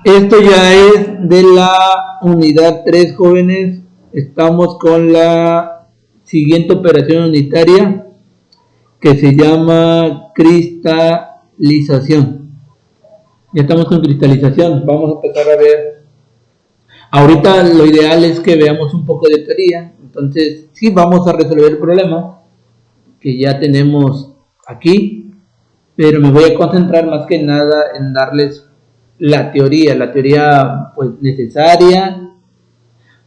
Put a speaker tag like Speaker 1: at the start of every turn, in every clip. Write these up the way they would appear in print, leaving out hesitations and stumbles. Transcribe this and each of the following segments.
Speaker 1: Esto ya es de la unidad 3, jóvenes. Estamos con la siguiente operación unitaria que se llama cristalización. Ya estamos con cristalización. Vamos a empezar a ver. Ahorita lo ideal es que veamos un poco de teoría. Entonces, sí, vamos a resolver el problema que ya tenemos aquí, pero me voy a concentrar más que nada en darles la teoría pues necesaria.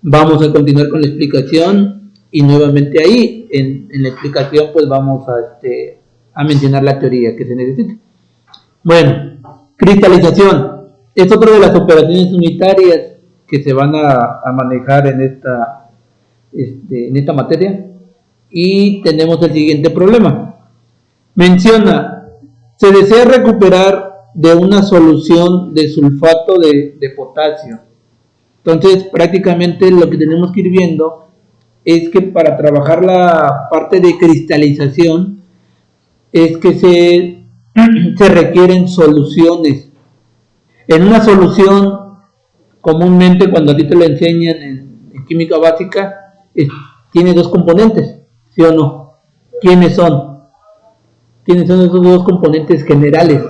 Speaker 1: Vamos a continuar con la explicación y nuevamente ahí en la explicación pues vamos a mencionar la teoría que se necesita. Bueno, cristalización es otra de las operaciones unitarias que se van a manejar en esta materia, y tenemos el siguiente problema. Menciona, se desea recuperar de una solución de sulfato de potasio. Entonces, prácticamente lo que tenemos que ir viendo es que para trabajar la parte de cristalización es que se requieren soluciones. En una solución, comúnmente cuando a ti te lo enseñan en química básica, tiene dos componentes, ¿sí o no? ¿Quiénes son? ¿Quiénes son esos dos componentes generales?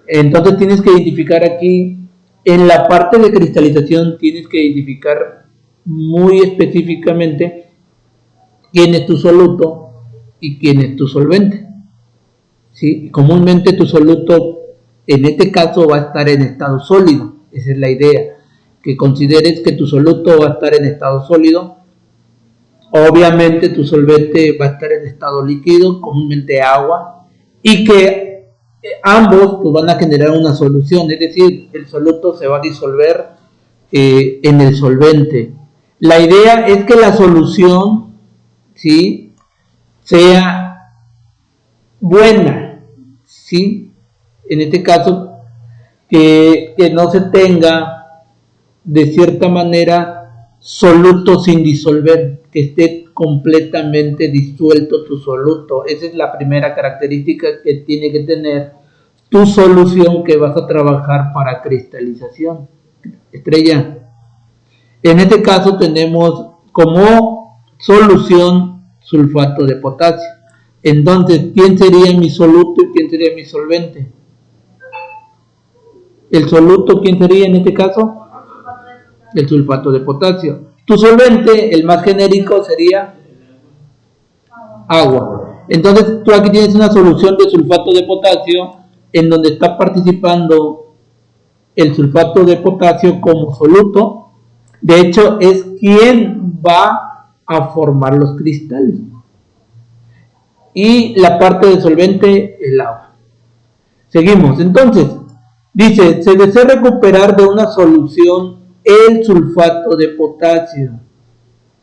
Speaker 1: Entonces tienes que identificar aquí, en la parte de cristalización, tienes que identificar muy específicamente quién es tu soluto y quién es tu solvente. ¿Sí? Comúnmente tu soluto, en este caso, va a estar en estado sólido. Esa es la idea, que consideres que tu soluto va a estar en estado sólido. Obviamente tu solvente va a estar en estado líquido, comúnmente agua, y que ambos pues, van a generar una solución, es decir, el soluto se va a disolver en el solvente. La idea es que la solución, ¿sí?, sea buena, ¿sí? En este caso, que no se tenga de cierta manera soluto sin disolver, que esté completamente disuelto tu soluto. Esa es la primera característica que tiene que tener tu solución que vas a trabajar para cristalización. Estrella, en este caso tenemos como solución sulfato de potasio. Entonces, ¿quién sería mi soluto y quién sería mi solvente? El soluto, ¿quién sería en este caso? El sulfato de potasio. Tu solvente, el más genérico, sería agua. Entonces tú aquí tienes una solución de sulfato de potasio en donde está participando el sulfato de potasio como soluto. De hecho, es quien va a formar los cristales. Y la parte de solvente, el agua. Seguimos. Entonces, dice, se desea recuperar de una solución el sulfato de potasio.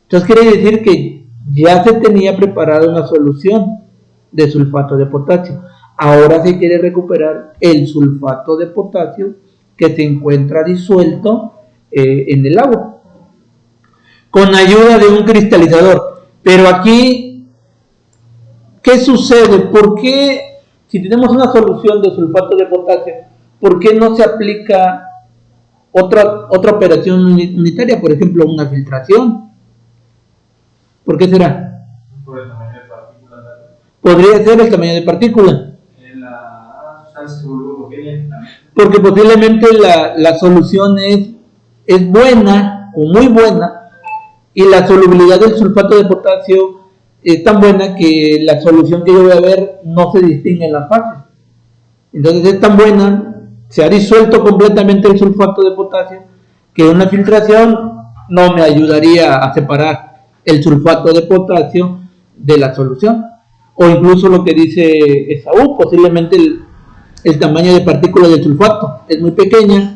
Speaker 1: Entonces quiere decir que ya se tenía preparada una solución de sulfato de potasio. Ahora se quiere recuperar el sulfato de potasio que se encuentra disuelto en el agua, con ayuda de un cristalizador. Pero aquí, ¿qué sucede? ¿Por qué, si tenemos una solución de sulfato de potasio, por qué no se aplica otra operación unitaria, por ejemplo, una filtración? ¿Por qué será?
Speaker 2: Por el tamaño de partícula.
Speaker 1: Podría ser el tamaño de partícula.
Speaker 2: La sustancia homogénea.
Speaker 1: Porque posiblemente la solución es buena o muy buena, y la solubilidad del sulfato de potasio es tan buena que la solución que yo voy a ver no se distingue en las fases. Entonces es tan buena, se ha disuelto completamente el sulfato de potasio, que una filtración no me ayudaría a separar el sulfato de potasio de la solución. O incluso lo que dice Esaú, posiblemente el tamaño de partículas del sulfato es muy pequeña,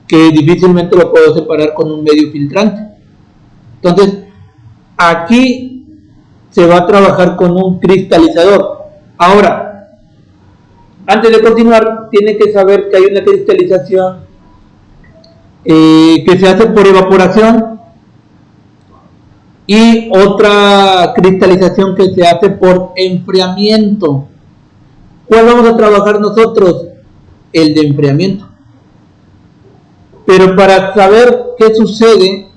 Speaker 1: que difícilmente lo puedo separar con un medio filtrante. Entonces, aquí se va a trabajar con un cristalizador. Ahora, antes de continuar, tiene que saber que hay una cristalización que se hace por evaporación y otra cristalización que se hace por enfriamiento. ¿Cuál vamos a trabajar nosotros? El de enfriamiento. Pero para saber qué sucede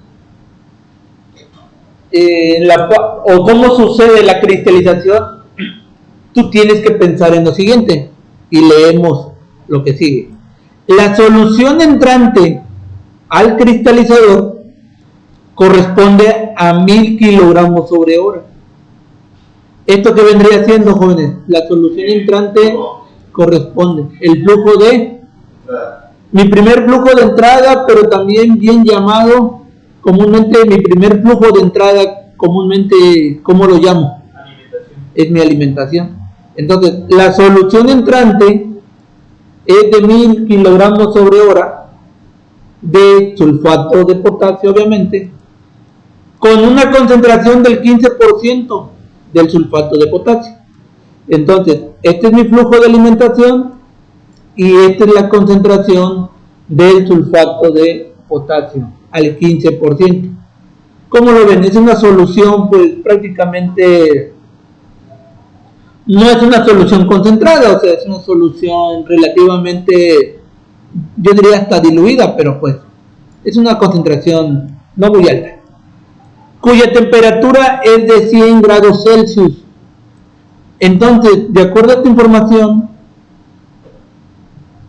Speaker 1: o cómo sucede la cristalización, tú tienes que pensar en lo siguiente, y leemos lo que sigue. La solución entrante al cristalizador corresponde a 1000 kilogramos sobre hora. ¿Esto qué vendría siendo, jóvenes? La solución entrante corresponde el flujo de mi primer flujo de entrada, pero también bien llamado comúnmente mi primer flujo de entrada, comúnmente, ¿cómo lo llamo? Es mi alimentación. Entonces, la solución entrante es de 1000 kilogramos sobre hora de sulfato de potasio, obviamente, con una concentración del 15% del sulfato de potasio. Entonces, este es mi flujo de alimentación y esta es la concentración del sulfato de potasio al 15%. ¿Cómo lo ven? Es una solución, pues prácticamente no es una solución concentrada, o sea, es una solución relativamente, yo diría hasta diluida, pero pues es una concentración no muy alta, cuya temperatura es de 100 grados Celsius. Entonces, de acuerdo a esta información,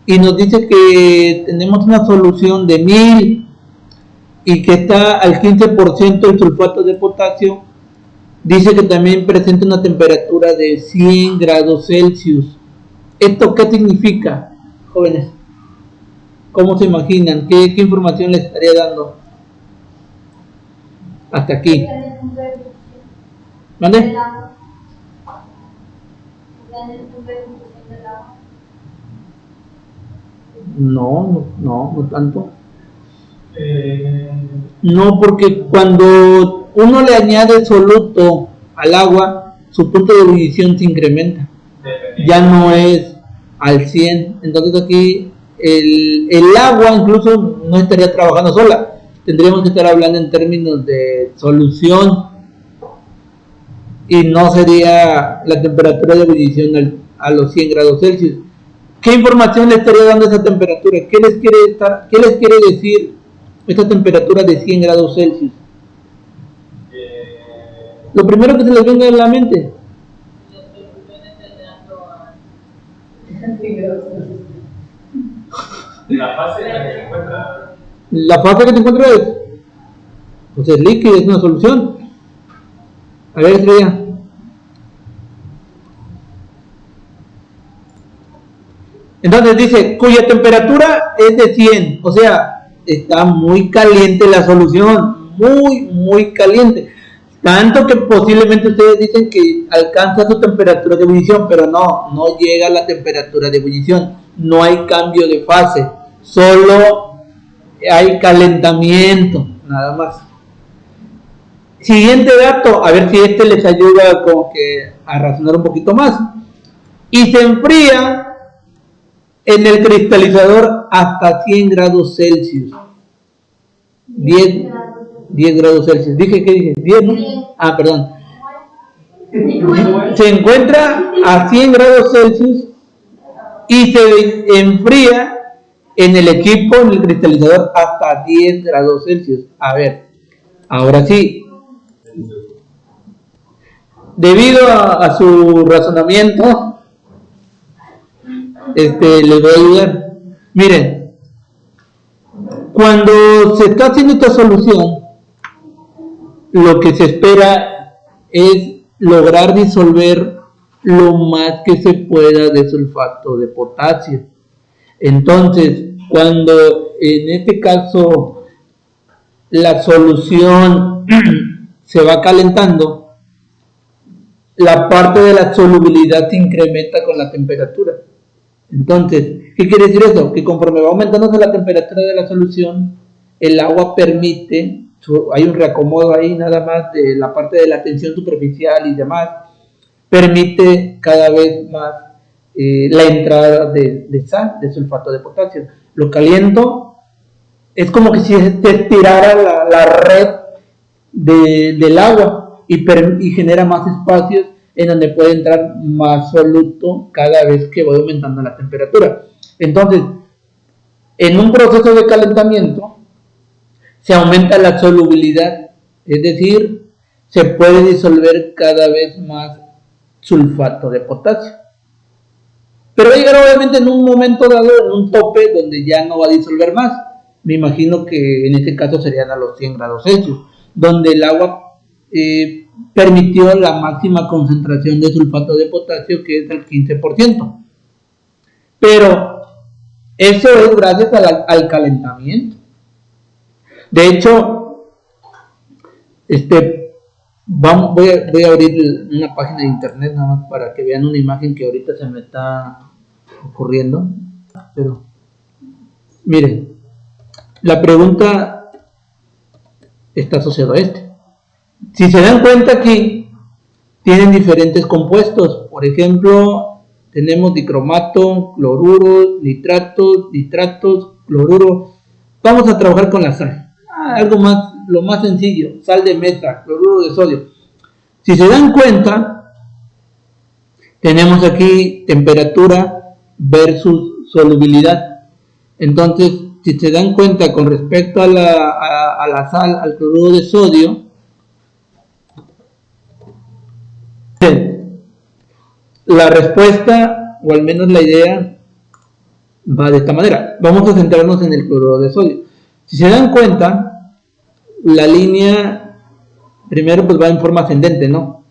Speaker 1: y nos dice que tenemos una solución de 1000 y que está al 15% el sulfato de potasio, dice que también presenta una temperatura de 100 grados Celsius. ¿Esto qué significa, jóvenes? ¿Cómo se imaginan? ¿Qué información les estaría dando? Hasta aquí. ¿Mande? No tanto. No, porque cuando uno le añade soluto al agua, su punto de ebullición se incrementa. Ya no es al 100. Entonces aquí el agua incluso no estaría trabajando sola. Tendríamos que estar hablando en términos de solución y no sería la temperatura de ebullición a los 100 grados Celsius. ¿Qué información le estaría dando esa temperatura? ¿Qué les quiere decir esta temperatura de 100 grados Celsius? Lo primero que se les venga a la mente.
Speaker 2: La fase en la que se encuentra.
Speaker 1: La fase que se encuentra pues es líquida, es una solución. A ver, Estrella. Entonces dice, cuya temperatura es de 100, o sea, está muy caliente la solución, muy caliente. Tanto que posiblemente ustedes dicen que alcanza su temperatura de ebullición, pero no llega a la temperatura de ebullición. No hay cambio de fase, solo hay calentamiento, nada más. Siguiente dato, a ver si este les ayuda como que a razonar un poquito más. Y se enfría en el cristalizador hasta 100 grados Celsius. 10 grados Celsius. ¿Qué dije? 10, ¿no? Ah, perdón. Se encuentra a 100 grados Celsius y se enfría en el equipo, en el cristalizador, hasta 10 grados Celsius. A ver, ahora sí. Debido a su razonamiento, les voy a ayudar. Miren, cuando se está haciendo esta solución, lo que se espera es lograr disolver lo más que se pueda de sulfato de potasio. Entonces, cuando en este caso la solución se va calentando, la parte de la solubilidad se incrementa con la temperatura. Entonces, ¿qué quiere decir eso? Que conforme va aumentándose la temperatura de la solución, el agua permite, hay un reacomodo ahí nada más de la parte de la tensión superficial y demás, permite cada vez más la entrada de sal, de sulfato de potasio. Lo caliento, es como que si se estirara la red del agua y genera más espacios en donde puede entrar más soluto cada vez que voy aumentando la temperatura. Entonces, En un proceso de calentamiento se aumenta la solubilidad, es decir, se puede disolver cada vez más sulfato de potasio. Pero va a llegar obviamente en un momento dado, en un tope donde ya no va a disolver más. Me imagino que en este caso serían a los 100 grados Celsius, donde el agua permitió la máxima concentración de sulfato de potasio, que es el 15%. Pero eso es gracias al calentamiento. De hecho, voy a abrir una página de internet nada más para que vean una imagen que ahorita se me está ocurriendo. Pero miren, la pregunta está asociada a Si se dan cuenta aquí, tienen diferentes compuestos. Por ejemplo, tenemos dicromato, cloruro, nitratos, cloruro. Vamos a trabajar con la sal. Algo más, lo más sencillo, sal de mesa, cloruro de sodio. Si se dan cuenta, tenemos aquí temperatura versus solubilidad. Entonces, si se dan cuenta con respecto a la sal, al cloruro de sodio, la respuesta, o al menos la idea, va de esta manera. Vamos a centrarnos en el cloruro de sodio. Si se dan cuenta, la línea primero pues va en forma ascendente, ¿no?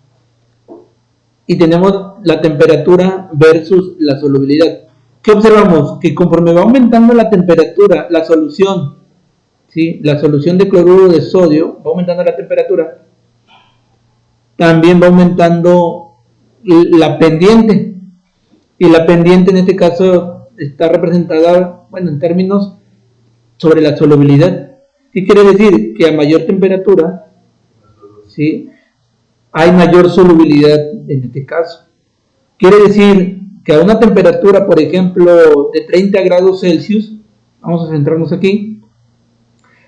Speaker 1: Y tenemos la temperatura versus la solubilidad. ¿Qué observamos? Que conforme va aumentando la temperatura, la solución, ¿sí? La solución de cloruro de sodio va aumentando la temperatura, también va aumentando la pendiente. Y la pendiente en este caso está representada, bueno, en términos sobre la solubilidad. ¿Qué quiere decir? Que a mayor temperatura, ¿sí?, hay mayor solubilidad en este caso. Quiere decir que a una temperatura, por ejemplo, de 30 grados Celsius, vamos a centrarnos aquí,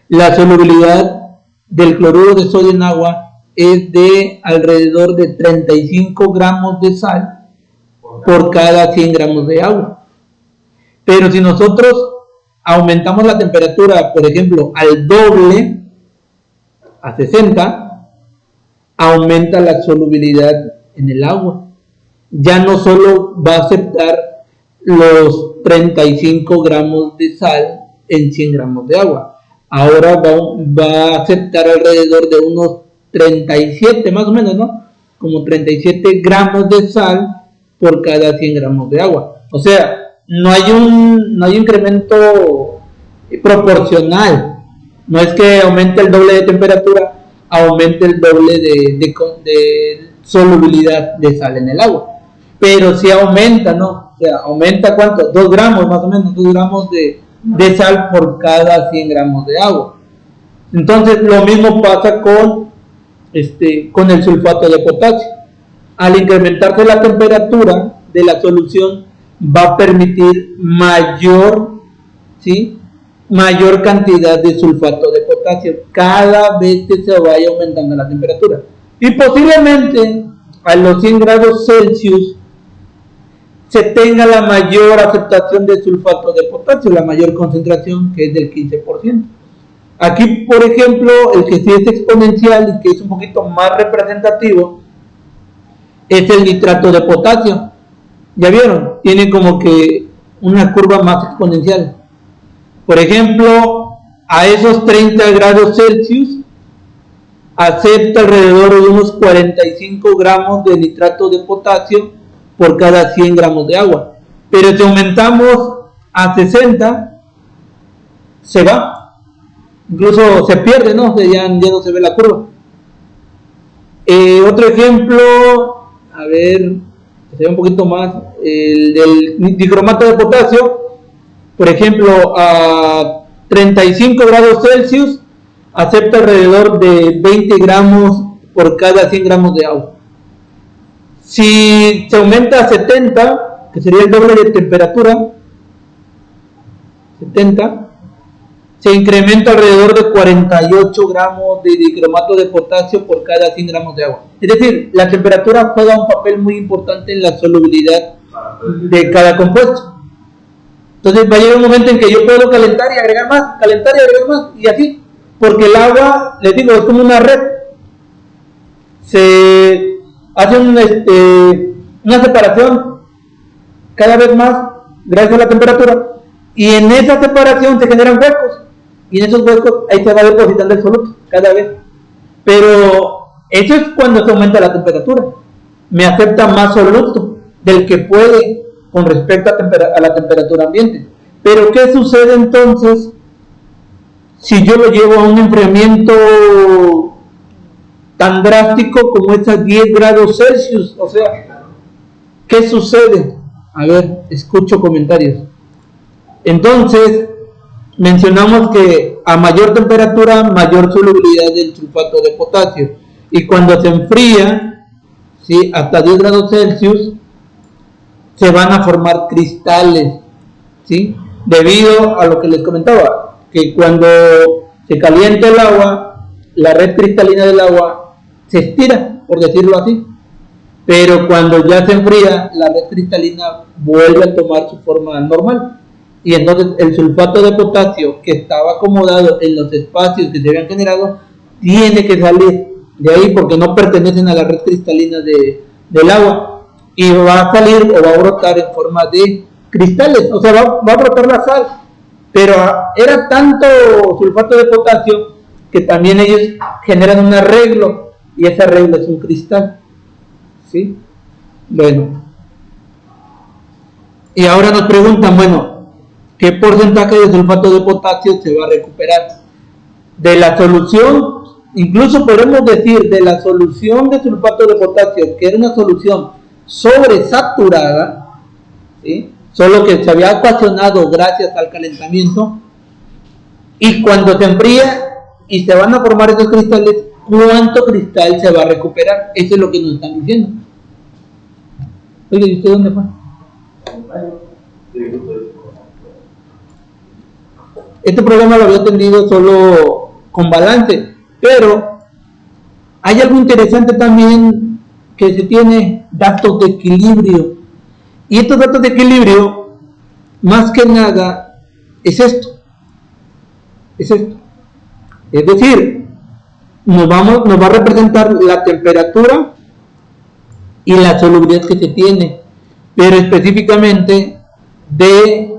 Speaker 1: la solubilidad del cloruro de sodio en agua es de alrededor de 35 gramos de sal por cada 100 gramos de agua. Pero si nosotros aumentamos la temperatura, por ejemplo, al doble, a 60, aumenta la solubilidad en el agua. Ya no solo va a aceptar los 35 gramos de sal en 100 gramos de agua. Ahora va a aceptar alrededor de unos 37, más o menos, ¿no? Como 37 gramos de sal por cada 100 gramos de agua. O sea, no hay un incremento proporcional. No es que aumente el doble de temperatura, aumente el doble de solubilidad de sal en el agua. Pero sí aumenta, ¿no? O sea, aumenta ¿cuánto? 2 gramos más o menos, 2 gramos de sal por cada 100 gramos de agua. Entonces lo mismo pasa con el sulfato de potasio. Al incrementarse la temperatura de la solución, va a permitir mayor cantidad de sulfato de potasio cada vez que se vaya aumentando la temperatura. Y posiblemente a los 100 grados Celsius se tenga la mayor aceptación de sulfato de potasio, la mayor concentración, que es del 15%. Aquí, por ejemplo, el que sí es exponencial y que es un poquito más representativo es el nitrato de potasio. ¿Ya vieron? Tiene como que una curva más exponencial. Por ejemplo, a esos 30 grados Celsius acepta alrededor de unos 45 gramos de nitrato de potasio por cada 100 gramos de agua. Pero si aumentamos a 60, se va. Incluso se pierde, ¿no? Ya no se ve la curva. Otro ejemplo, a ver, que se ve un poquito más, el del dicromato de potasio. Por ejemplo, a 35 grados Celsius acepta alrededor de 20 gramos por cada 100 gramos de agua. Si se aumenta a 70, que sería el doble de temperatura, 70, se incrementa alrededor de 48 gramos de dicromato de potasio por cada 100 gramos de agua. Es decir, la temperatura juega un papel muy importante en la solubilidad de cada compuesto. Entonces va a llegar un momento en que yo puedo calentar y agregar más, calentar y agregar más, y así, porque el agua, les digo, es como una red. Se hace una separación cada vez más gracias a la temperatura, y en esa separación se generan huecos, y en esos huecos ahí se va depositando el soluto cada vez. Pero eso es cuando se aumenta la temperatura, me acepta más soluto del que puede con respecto a la temperatura ambiente. Pero ¿qué sucede entonces si yo lo llevo a un enfriamiento tan drástico como es a 10 grados Celsius? O sea, ¿qué sucede? A ver, escucho comentarios. Entonces, mencionamos que a mayor temperatura, mayor solubilidad del sulfato de potasio. Y cuando se enfría, ¿sí?, hasta 10 grados Celsius, se van a formar cristales, ¿sí?, debido a lo que les comentaba, que cuando se calienta el agua, la red cristalina del agua se estira, por decirlo así, pero cuando ya se enfría, la red cristalina vuelve a tomar su forma normal, y entonces el sulfato de potasio que estaba acomodado en los espacios que se habían generado tiene que salir de ahí porque no pertenecen a la red cristalina del agua, y va a salir o va a brotar en forma de cristales, o sea, va a brotar la sal, pero era tanto sulfato de potasio que también ellos generan un arreglo, y ese arreglo es un cristal, ¿sí? Bueno, y ahora nos preguntan, bueno, ¿qué porcentaje de sulfato de potasio se va a recuperar? De la solución, incluso podemos decir de la solución de sulfato de potasio, que era una solución sobresaturada, ¿sí?, solo que se había ocasionado gracias al calentamiento, y cuando se enfría y se van a formar esos cristales, ¿cuánto cristal se va a recuperar? Eso es lo que nos están diciendo. Oye, ¿y usted dónde fue? Este programa lo había atendido solo con balance, pero hay algo interesante también que se tiene, datos de equilibrio. Y estos datos de equilibrio, más que nada, es esto. Es decir, nos va a representar la temperatura y la solubilidad que se tiene, pero específicamente del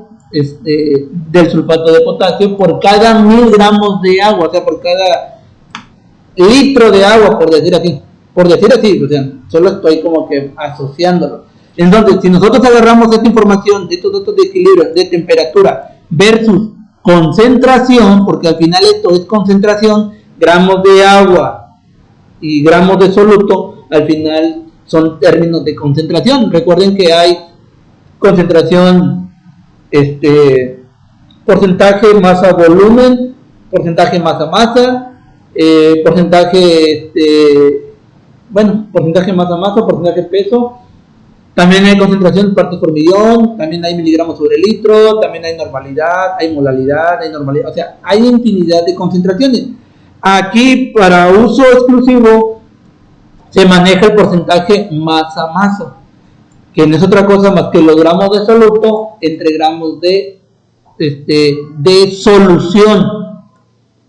Speaker 1: sulfato de potasio por cada 1000 gramos de agua, o sea, por cada litro de agua, por decir así, o sea, solo estoy como que asociándolo. Entonces, si nosotros agarramos esta información de estos datos de equilibrio, de temperatura versus concentración, porque al final esto es concentración, gramos de agua y gramos de soluto, al final son términos de concentración. Recuerden que hay concentración, porcentaje masa-volumen, porcentaje masa-masa, porcentaje masa-masa, porcentaje peso. También hay concentración partes por millón, también hay miligramos sobre litro, también hay normalidad, hay molalidad, hay normalidad, o sea, hay infinidad de concentraciones. Aquí, para uso exclusivo, se maneja el porcentaje masa-masa, que no es otra cosa más que los gramos de soluto entre gramos de solución.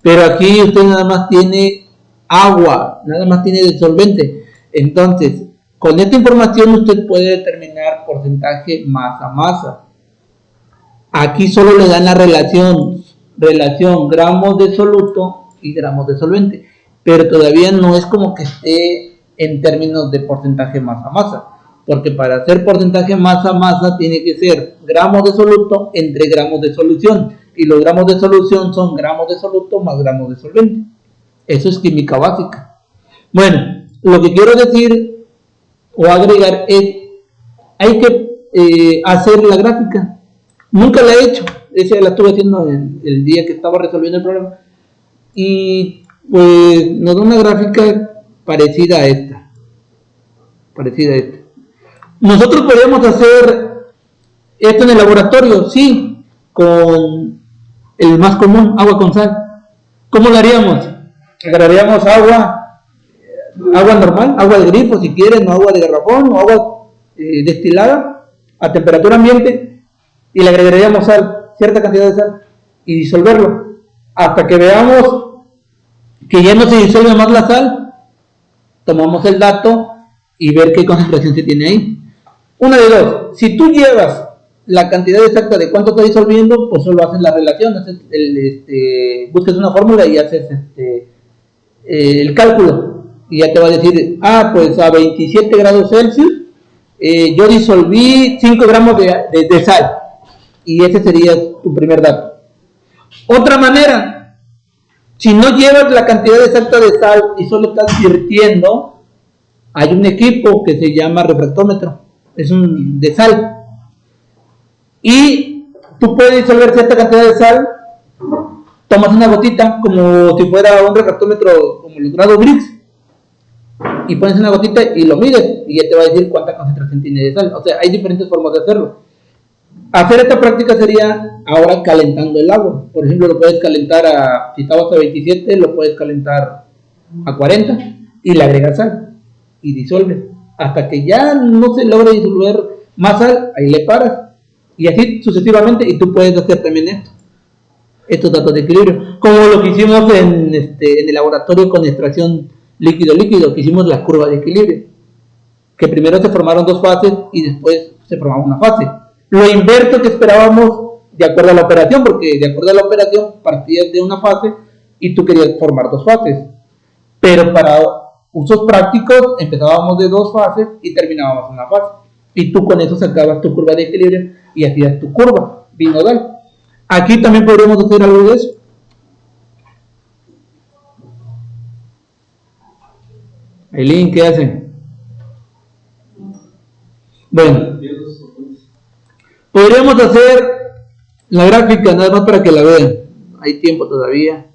Speaker 1: Pero aquí usted nada más tiene agua, nada más tiene disolvente. Entonces, con esta información usted puede determinar porcentaje masa-masa. Aquí solo le dan la relación gramos de soluto y gramos de solvente, pero todavía no es como que esté en términos de porcentaje masa-masa, porque para hacer porcentaje masa-masa tiene que ser gramos de soluto entre gramos de solución, y los gramos de solución son gramos de soluto más gramos de solvente. Eso es química básica. Bueno, lo que quiero decir o agregar es, hay que hacer la gráfica. Nunca la he hecho, esa la estuve haciendo el día que estaba resolviendo el problema, y pues nos da una gráfica parecida a esta. Nosotros podríamos hacer esto en el laboratorio, sí, con el más común, agua con sal. ¿Cómo lo haríamos? Agarraríamos agua normal, agua de grifo si quieren, o agua de garrafón, o agua destilada a temperatura ambiente, y le agregaríamos sal, cierta cantidad de sal, y disolverlo, hasta que veamos que ya no se disuelve más la sal, tomamos el dato y ver qué concentración se tiene ahí. Una de dos, si tú llevas la cantidad exacta de cuánto está disolviendo, pues solo haces la relación, haces buscas una fórmula y haces el cálculo, y ya te va a decir, pues a 27 grados Celsius, yo disolví 5 gramos de sal, y ese sería tu primer dato. Otra manera, si no llevas la cantidad exacta de sal y solo estás virtiendo, hay un equipo que se llama refractómetro, es un de sal, y tú puedes disolver cierta cantidad de sal, tomas una gotita como si fuera un refractómetro como los grados Brix, y pones una gotita y lo mides y ya te va a decir cuánta concentración tiene de sal. O sea, hay diferentes formas de hacerlo. Hacer esta práctica sería ahora calentando el agua. Por ejemplo, lo puedes calentar si estabas a 27, lo puedes calentar a 40 y le agregas sal y disuelves. Hasta que ya no se logre disolver más sal, ahí le paras. Y así sucesivamente, y tú puedes hacer también estos datos de equilibrio. Como lo que hicimos en el laboratorio con extracción líquido-líquido, que hicimos la curva de equilibrio. Que primero se formaron dos fases y después se formaba una fase. Lo inverso que esperábamos de acuerdo a la operación, porque de acuerdo a la operación partías de una fase y tú querías formar dos fases. Pero para usos prácticos empezábamos de dos fases y terminábamos una fase. Y tú con eso sacabas tu curva de equilibrio y hacías tu curva binodal. Aquí también podríamos hacer algo de eso. Eileen, ¿qué hacen? Bueno, podríamos hacer la gráfica nada más para que la vean. Hay tiempo todavía.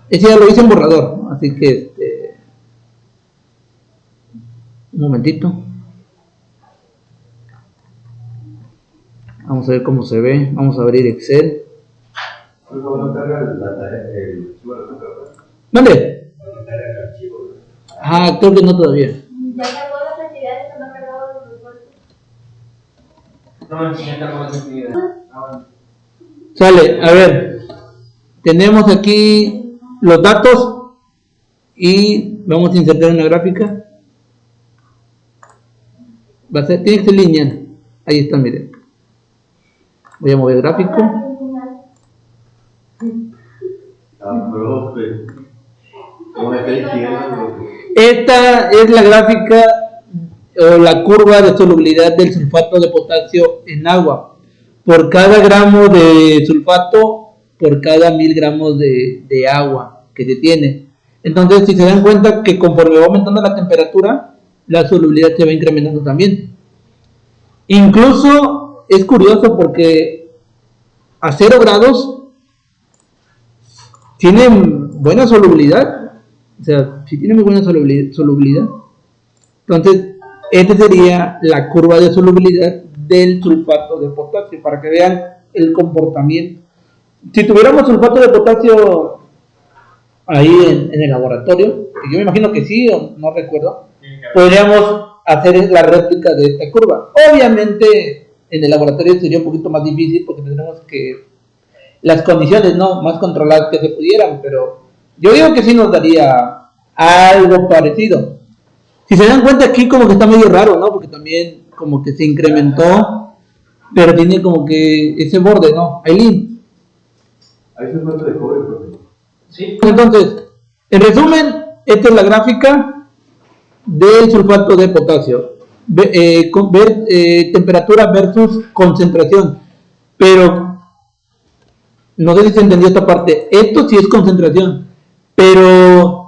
Speaker 1: Ese ya lo hice en borrador, así que un momentito. Vamos a ver cómo se ve. Vamos a abrir Excel. ¿Dónde? Creo que no todavía.
Speaker 3: Ya cargó las actividades que no ha cargado los reportes.
Speaker 2: No, ya cargó las actividades.
Speaker 1: Sale, a ver. Tenemos aquí los datos y vamos a insertar una gráfica. Tiene que ser lineal. Ahí está, miren. Voy a mover gráfico.
Speaker 2: Profe. ¿Cómo me está diciendo?
Speaker 1: Esta es la gráfica o la curva de solubilidad del sulfato de potasio en agua. Por cada gramo de sulfato, por cada 1000 gramos de agua que se tiene. Entonces, si se dan cuenta que conforme va aumentando la temperatura, la solubilidad se va incrementando también. Incluso es curioso porque a 0 grados tienen buena solubilidad. O sea, si tiene muy buena solubilidad. Entonces, esta sería la curva de solubilidad del sulfato de potasio, para que vean el comportamiento. Si tuviéramos sulfato de potasio ahí en el laboratorio, que yo me imagino que sí, o no recuerdo, podríamos hacer la réplica de esta curva. Obviamente, en el laboratorio sería un poquito más difícil porque tendríamos que las condiciones más controladas que se pudieran, pero yo digo que sí nos daría algo parecido. Si se dan cuenta aquí como que está medio raro, ¿no? Porque también como que se incrementó, pero tiene como que ese borde, ¿no? Eileen.
Speaker 2: Ahí se falta de cobre, profe.
Speaker 1: Sí. Entonces, en resumen, esta es la gráfica del sulfato de potasio. Temperatura versus concentración. Pero no sé si se entendió esta parte. Esto sí es concentración, pero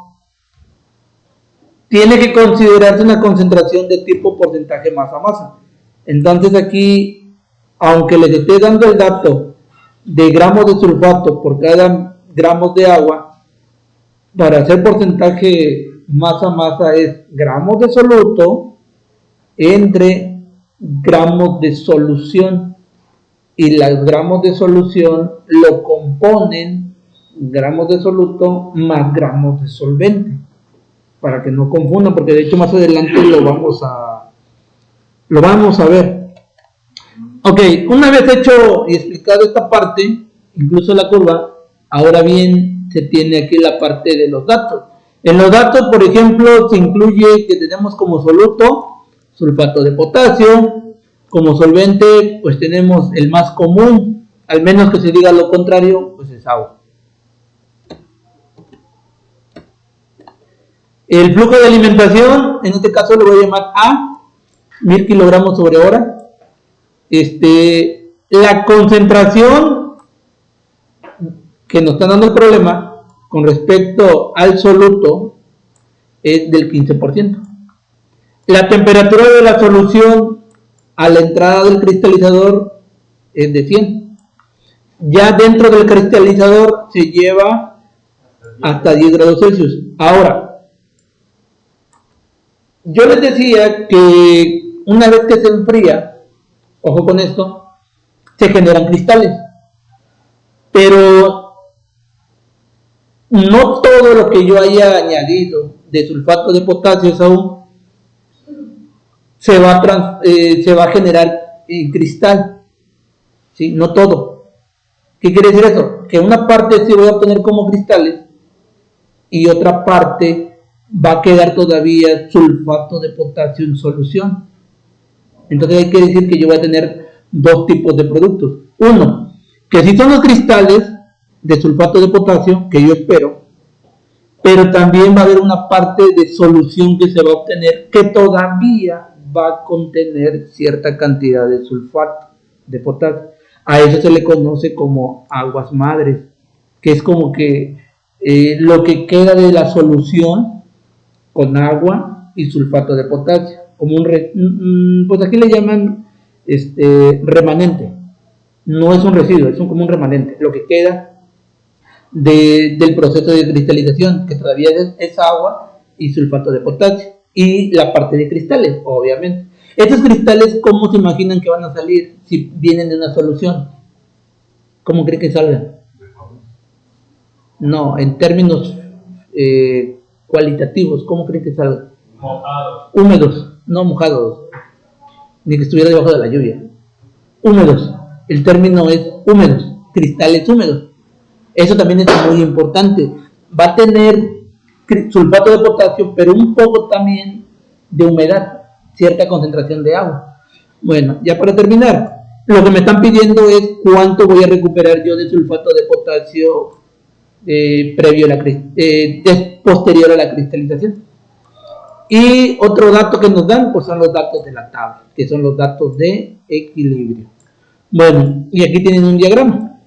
Speaker 1: tiene que considerarse una concentración de tipo porcentaje masa-masa. Entonces aquí, aunque les esté dando el dato de gramos de sulfato por cada gramos de agua, para hacer porcentaje masa-masa es gramos de soluto entre gramos de solución. Y los gramos de solución lo componen gramos de soluto más gramos de solvente, para que no confundan, porque de hecho más adelante lo vamos a ver. Ok, una vez hecho y explicado esta parte, incluso la curva, ahora bien se tiene aquí la parte de los datos. En los datos, por ejemplo, se incluye que tenemos como soluto sulfato de potasio, como solvente pues tenemos el más común, al menos que se diga lo contrario, pues es agua. El flujo de alimentación, en este caso lo voy a llamar A, 1000 kilogramos sobre hora. La concentración que nos está dando el problema con respecto al soluto es del 15%. La temperatura de la solución a la entrada del cristalizador es de 100. Ya dentro del cristalizador se lleva hasta 10 grados Celsius. Ahora, yo les decía que una vez que se enfría, ojo con esto, se generan cristales. Pero no todo lo que yo haya añadido de sulfato de potasio aún se va a generar en cristal. ¿Sí? No todo. ¿Qué quiere decir eso? Que una parte sí voy a obtener como cristales y otra parte va a quedar todavía sulfato de potasio en solución. Entonces hay que decir que yo voy a tener dos tipos de productos. Uno, que sí son los cristales de sulfato de potasio, que yo espero, pero también va a haber una parte de solución que se va a obtener que todavía va a contener cierta cantidad de sulfato de potasio. A eso se le conoce como aguas madres, que es como que lo que queda de la solución con agua y sulfato de potasio, como pues aquí le llaman remanente. No es un residuo, es como un remanente, lo que queda del proceso de cristalización, que todavía es agua y sulfato de potasio, y la parte de cristales, obviamente. Estos cristales, ¿cómo se imaginan que van a salir si vienen de una solución? ¿Cómo creen que salgan? No, en términos cualitativos, ¿cómo creen que salgan?
Speaker 2: Mojados.
Speaker 1: Húmedos, no mojados, ni que estuviera debajo de la lluvia. Húmedos, el término es húmedos, cristales húmedos. Eso también es muy importante. Va a tener sulfato de potasio, pero un poco también de humedad, cierta concentración de agua. Bueno, ya para terminar, lo que me están pidiendo es cuánto voy a recuperar yo de sulfato de potasio posterior a la cristalización. Y otro dato que nos dan, pues son los datos de la tabla, que son los datos de equilibrio. Bueno, y aquí tienen un diagrama.